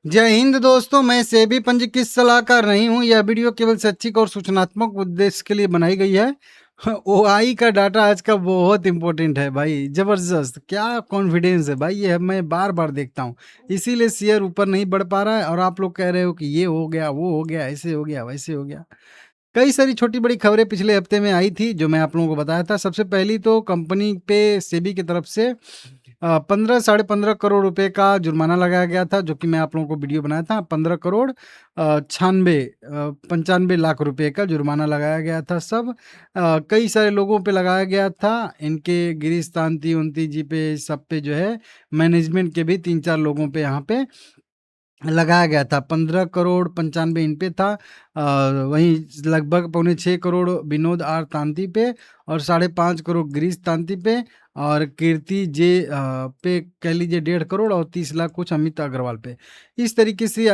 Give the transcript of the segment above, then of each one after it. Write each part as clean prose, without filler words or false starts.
जय हिंद दोस्तों, मैं सेबी पंजीकृत सलाहकार नहीं हूँ। यह वीडियो केवल शैक्षिक और सूचनात्मक उद्देश्य के लिए बनाई गई है। ओआई का डाटा आज का बहुत इंपॉर्टेंट है भाई, जबरदस्त। क्या कॉन्फिडेंस है भाई, ये मैं बार बार देखता हूँ, इसीलिए शेयर ऊपर नहीं बढ़ पा रहा है। और आप लोग कह रहे हो कि ये हो गया, वो हो गया, ऐसे हो गया, वैसे हो गया। कई सारी छोटी-बड़ी खबरें पिछले हफ्ते में आई थी, जो मैं आप लोगों को बताया था। सबसे पहली तो कंपनी पे सेबी की तरफ से 15 साढ़े 15 करोड़ रुपए का जुर्माना लगाया गया था, जो कि मैं आप लोगों को वीडियो बनाया था। 15 करोड़ 95 लाख रुपए का जुर्माना लगाया गया था। सब कई सारे लोगों पे लगाया गया था। इनके गिरीश तांती-उंती जी पे, सब पे जो है, मैनेजमेंट के भी 3-4 लोगों पे यहाँ पे लगाया गया था। 15 करोड़ 95 इन पे था। वहीं लगभग पौने 6 करोड़ विनोद आर तांती पे और 5.5 करोड़ गिरीश तांती पे और कीर्ति जे पे कह लीजिए 1.5 करोड़ और 30 लाख कुछ अमित अग्रवाल पे। इस तरीके से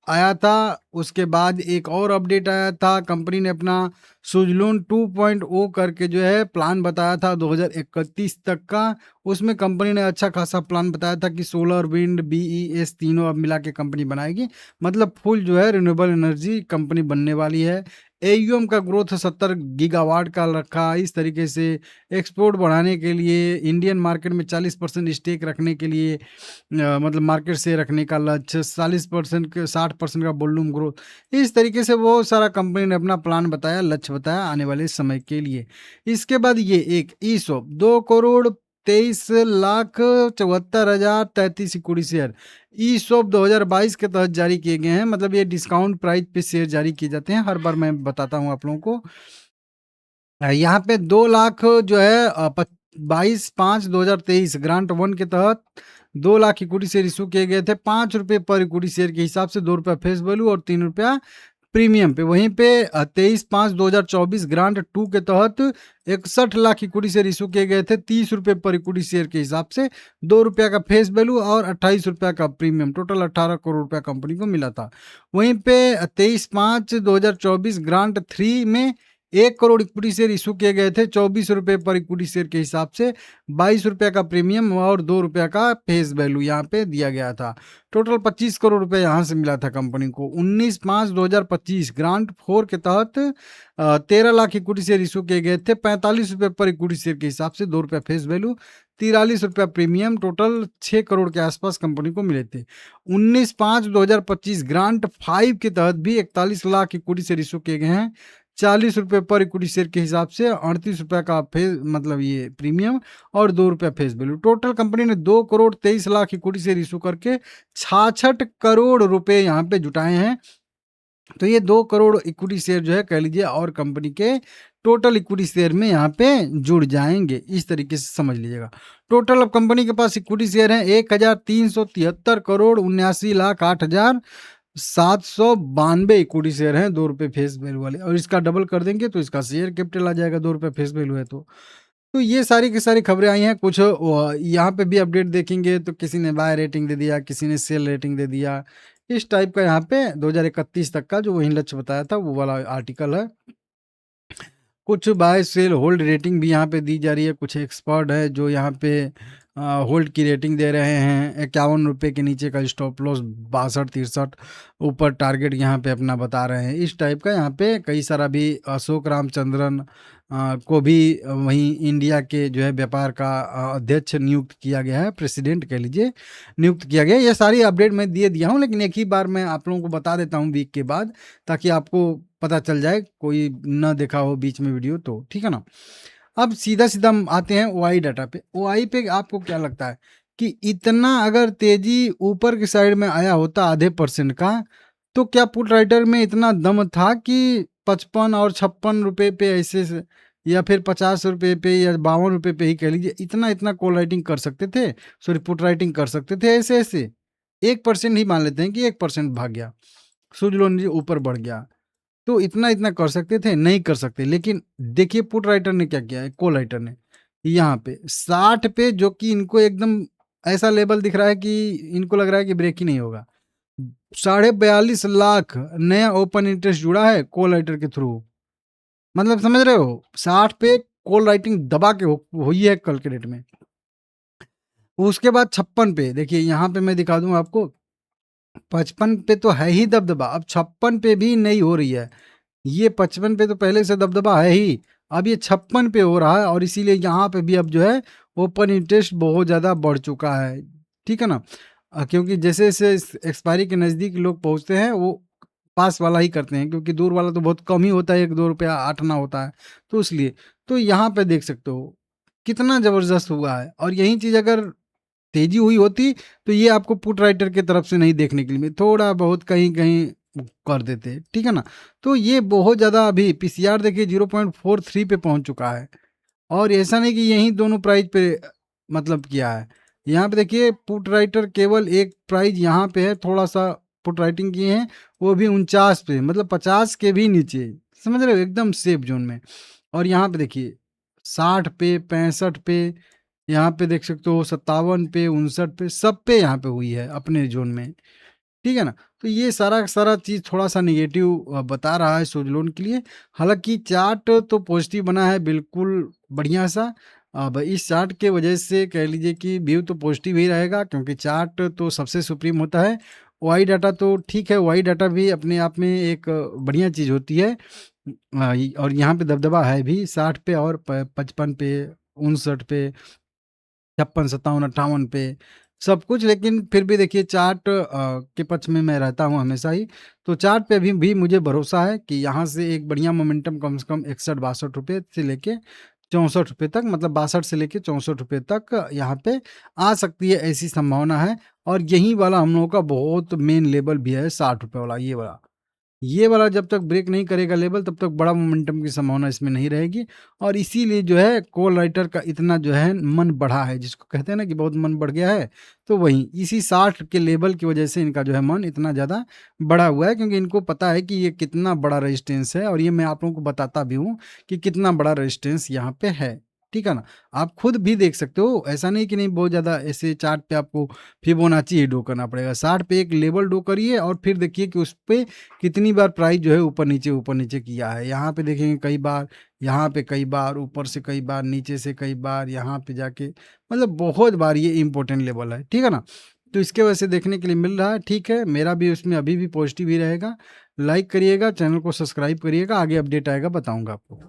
आया था। उसके बाद एक और अपडेट आया था। कंपनी ने अपना सुजलून 2.0 करके जो है प्लान बताया था 2031 तक का। उसमें कंपनी ने अच्छा खासा प्लान बताया था कि सोलर, विंड, बीईएस तीनों अब मिला के कंपनी बनाएगी। मतलब फुल जो है रिन्यूएबल एनर्जी कंपनी बनने वाली है। एयूएम का ग्रोथ 70 गीगावाट का रखा। इस तरीके से एक्सपोर्ट बढ़ाने के लिए, इंडियन मार्केट में 40% स्टेक रखने के लिए, मतलब मार्केट से रखने का लक्ष्य, 40% के 60% का वॉल्यूम ग्रोथ। इस तरीके से वो सारा कंपनी ने अपना प्लान बताया, लक्ष्य बताया आने वाले समय के लिए। इसके बाद ये एक ESOP 2 crore 23,74,033 equity share ESOP 2022 के तहत जारी किए गए हैं। मतलब ये डिस्काउंट प्राइस पे शेयर जारी किए जाते हैं। हर बार मैं बताता हूँ आप लोगों को। यहाँ पे 2 लाख जो है 22/5/2023 ग्रांट 1 के तहत 2 लाख इक्विटी शेयर इशू किए गए थे। 5 रुपये पर इक्विटी शेयर के हिसाब से, 2 रुपया फेस वैल्यू और 3 रुपया प्रीमियम पे। वहीं पे 23/5/2024 ग्रांट 2 के तहत 61 लाख इक्विटी शेयर इशू किए गए थे, 30 रुपये पर इक्विटी शेयर के हिसाब से, 2 रुपया का फेस वैल्यू और 28 रुपया का प्रीमियम। टोटल 18 करोड़ रुपया कंपनी को मिला था। वहीं पे 23/5/2024 ग्रांट 3 में 1 करोड़ इक्विटी शेयर इशू किए गए थे, 24 रुपये पर इक्विटी शेयर के हिसाब से, 22 रुपये का प्रीमियम और 2 रुपये का फेस वैल्यू यहाँ पे दिया गया था। टोटल 25 करोड़ रुपए यहाँ से मिला था कंपनी को। 19/5/2025 ग्रांट 4 के तहत 13 लाख इक्विटी शेयर इशू किए गए थे, 45 रुपये पर इक्विटी शेयर के हिसाब से, 2 रुपया फेस वैल्यू, 43 रुपया प्रीमियम। टोटल 6 करोड़ के आसपास कंपनी को मिले थे। 19/5/2025 ग्रांट 5 के तहत भी 41 लाख इक्विटी शेयर इशू किए गए हैं, 40 रुपये पर इक्विटी शेयर के हिसाब से, 38 रुपये का फेस मतलब ये प्रीमियम और 2 रुपया फेस वैल्यू। टोटल कंपनी ने 2 crore 23 lakh equity share issue करके 66 करोड़ रुपए यहाँ पे जुटाए हैं। तो ये 2 करोड़ इक्विटी शेयर जो है कह लीजिए और कंपनी के टोटल इक्विटी शेयर में यहाँ पे जुड़ जाएंगे। इस तरीके से समझ लीजिएगा। टोटल अब कंपनी के पास इक्विटी शेयर है 1373 करोड़ 79,08,792 इक्विटी शेयर हैं, 2 रुपये फेस वैल्यू वाले। और इसका डबल कर देंगे तो इसका शेयर कैपिटल आ जाएगा, 2 रुपये फेस वैल्यू है तो ये सारी की सारी खबरें आई हैं। कुछ यहाँ पे भी अपडेट देखेंगे तो किसी ने बाय रेटिंग दे दिया, किसी ने सेल रेटिंग दे दिया। इस टाइप का यहाँ पे 2031 तक का जो वही लक्ष्य बताया था वो वाला आर्टिकल है। कुछ बाय सेल होल्ड रेटिंग भी यहाँ पे दी जा रही है। कुछ एक्सपर्ट है जो यहाँ पे होल्ड की रेटिंग दे रहे हैं। 51 रुपये के नीचे का स्टॉप लॉस, 62-63 ऊपर टारगेट यहाँ पे अपना बता रहे हैं। इस टाइप का यहाँ पे कई सारा भी अशोक रामचंद्रन को भी वहीं इंडिया के जो है व्यापार का अध्यक्ष नियुक्त किया गया है, प्रेसिडेंट कह लीजिए, नियुक्त किया गया है। ये सारी अपडेट मैं दे दिया हूँ, लेकिन एक ही बार मैं आप लोगों को बता देता हूँ वीक के बाद, ताकि आपको पता चल जाए, कोई ना देखा हो बीच में वीडियो तो, ठीक है ना। अब सीधा सीधा हम आते हैं ओआई डाटा पे। ओआई पे आपको क्या लगता है कि इतना अगर तेजी ऊपर की साइड में आया होता आधे % का, तो क्या पुट राइटर में इतना दम था कि 55 और 56 रुपये पे ऐसे या फिर 50 रुपये पे या 52 रुपये पे ही कह लीजिए, इतना इतना कॉल राइटिंग कर सकते थे, सॉरी पुट राइटिंग कर सकते थे ऐसे ऐसे? 1% ही मान लेते हैं कि 1% भाग गया, सूद लोन ऊपर बढ़ गया, तो इतना इतना कर सकते थे? नहीं कर सकते। लेकिन देखिए पुट राइटर ने क्या किया है, कॉल राइटर ने यहाँ पे 60 पे, जो कि इनको एकदम ऐसा लेवल दिख रहा है कि इनको लग रहा है कि ब्रेक ही नहीं होगा। 42.5 लाख नया ओपन इंटरेस्ट जुड़ा है कॉल राइटर के थ्रू। मतलब समझ रहे हो, 60 पे कॉल राइटिंग दबा के हुई है कल के डेट में। उसके बाद 56 पे देखिए, यहाँ पे मैं दिखा दूं आपको, 55 पे तो है ही दबदबा, अब 56 पे भी नहीं हो रही है। ये 55 पे तो पहले से दबदबा है ही, अब ये 56 पे हो रहा है और इसीलिए यहाँ पे भी अब जो है ओपन इंटरेस्ट बहुत ज़्यादा बढ़ चुका है, ठीक है ना? क्योंकि जैसे-जैसे इस एक्सपायरी के नज़दीक लोग पहुँचते हैं, वो पास वाला ही करते हैं, क्योंकि दूर वाला तो बहुत कम ही होता है, 1-2 रुपया 8 आना होता है, तो इसलिए। तो यहाँ पे देख सकते हो, कितना ज़बरदस्त हुआ है, और यही चीज़ अगर तेज़ी हुई होती, तो ये आपको पुट राइटर की तरफ से नहीं देखने के लिए मिले, थोड़ा बहुत कहीं-कहीं कर देते, ठीक है ना? तो ये बहुत ज़्यादा अभी पीसीआर देखिए 0.43 पे पहुँच चुका है, और ऐसा नहीं कि यही दोनों प्राइस पे मतलब किया है। यहाँ पे देखिए पुट राइटर केवल एक प्राइस यहाँ पे है, थोड़ा-सा पुट राइटिंग किए हैं, वो भी 49 पे, मतलब 50 के भी नीचे, समझ रहे हो? एकदम सेफ ज़ोन में। और यहाँ पे देखिए 60 पे, 65 पे, यहाँ पे देख सकते हो 57 पे, 59 पे, सब पे यहाँ पे हुई है अपने ज़ोन में, ठीक है ना? तो ये सारा का सारा चीज़ थोड़ा-सा नेगेटिव बता रहा है सूज़ लोन के लिए। हालाँकि चार्ट तो पॉज़िटिव बना है बिल्कुल बढ़िया-सा। अब इस चार्ट के वजह से कह लीजिए कि व्यू तो पॉज़िटिव ही रहेगा, क्योंकि चार्ट तो सबसे सुप्रीम होता है। वाई डाटा तो ठीक है, वाई डाटा भी अपने आप में एक बढ़िया चीज़ होती है। और यहाँ पे दबदबा है भी 60 पे और प 55 पे, 59 पे, 56, 57, 58 पे, सब कुछ। लेकिन फिर भी देखिए चार्ट के पक्ष में मैं रहता हूँ हमेशा ही। तो चार्ट पे अभी भी मुझे भरोसा है कि यहाँ से एक बढ़िया मोमेंटम कम से कम 61-62 रुपए से लेके 64 रुपए तक, मतलब 62 से लेके 64 रुपए तक यहाँ पे आ सकती है, ऐसी संभावना है। और यही वाला हम लोगों का बहुत मेन लेवल भी है, 60 रुपए वाला, ये वाला। ये वाला जब तक ब्रेक नहीं करेगा लेवल, तब तक बड़ा मोमेंटम की संभावना इसमें नहीं रहेगी, और इसीलिए जो है कॉल राइटर का इतना जो है मन बढ़ा है, जिसको कहते हैं ना कि बहुत मन बढ़ गया है, तो वही इसी 60 के लेवल की वजह से इनका जो है मन इतना ज़्यादा बढ़ा हुआ है, क्योंकि इनको पता है कि ये कितना बड़ा रेजिस्टेंस है, और ये मैं आप लोगों को बताता भी हूँ कि कितना बड़ा रेजिस्टेंस यहाँ पे है, ठीक है ना? आप खुद भी देख सकते हो, ऐसा नहीं कि नहीं, बहुत ज़्यादा ऐसे चार्ट पे आपको फिबोनाची ही ड्रॉ करना पड़ेगा। 60 पे एक लेवल ड्रॉ करिए और फिर देखिए कि उस पे कितनी बार प्राइस जो है ऊपर नीचे किया है। यहाँ पे देखेंगे कई बार, यहाँ पे कई बार, ऊपर से कई बार, नीचे से कई बार, यहाँ पे जाके, मतलब बहुत बार ये इम्पोर्टेंट लेवल है, ठीक है ना? तो इसके वजह से देखने के लिए मिल रहा है, ठीक है, मेरा भी उसमें अभी भी पॉजिटिव ही रहेगा। लाइक करिएगा, चैनल को सब्सक्राइब करिएगा, आगे अपडेट आएगा बताऊँगा आपको।